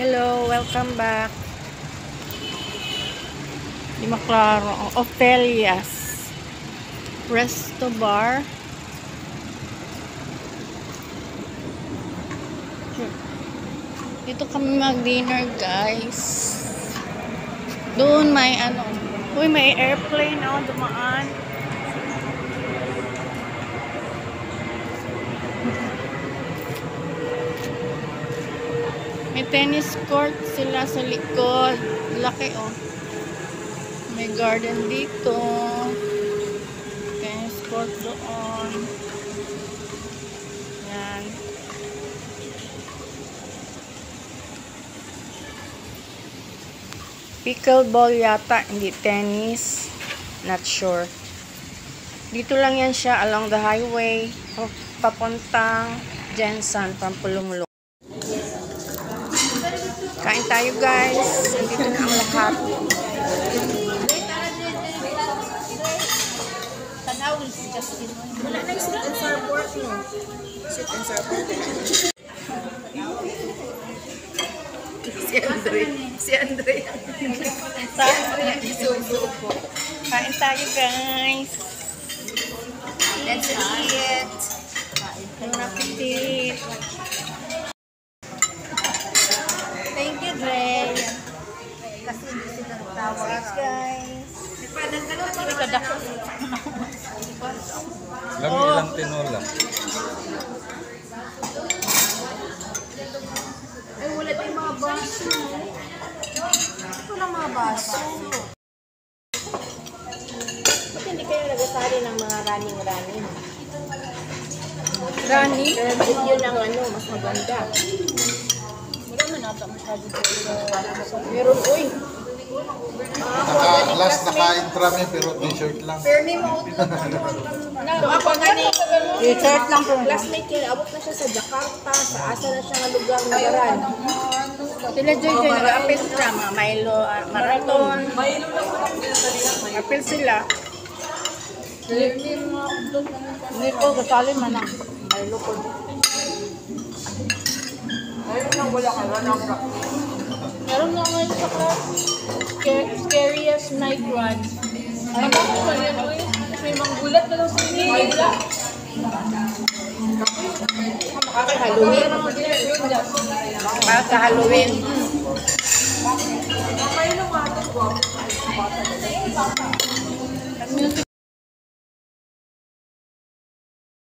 Hello, welcome back. Di maklaro. Ophelia's Resto Bar. Dito kami mag-dinner, guys. Doon may ano. Uy, may airplane dumaan. May tennis court sila sa likod. Laki May garden dito. Tennis court doon. Yan. Pickleball yata, hindi tennis. Not sure. Dito lang yan siya along the highway. Papuntang Jensen, Pampulumulong. Kain tayo, guys. Dito na ang lahat. Wala na yung sweet and sour pork, no? Sweet and sour pork. Si Andre. Kain tayo, guys. Let's eat. Ang apetit. Thank you, Dre. Kasi hindi sila tawag. Guys. Ilang tinola. Ay, wala tayong mga baso. Ito lang mga baso. Ba't hindi kayo nagasali ng mga running? Running? Yun ang mas maganda. Wala man ata masyado dito. Meron, uy. Last naka-intra may pero t-shirt lang. Permi mo. Ako nga ni. T-shirt lang po. Classmate yun. Abot na siya sa Jakarta. Sa asa na siya nga lugar na garan. Sila Joy nag-apil sila. Mga Milo, Marathon. Apil sila. Hindi ko, kasali man ang Milo ko. Ayun lang wala ka na Meron na ngayon sa class, scariest night run. Ay, ba yan, uy? May manggulat na lang sa inyo. Makaka-Halloween. Makaka-Halloween. Kayo nung ato ko.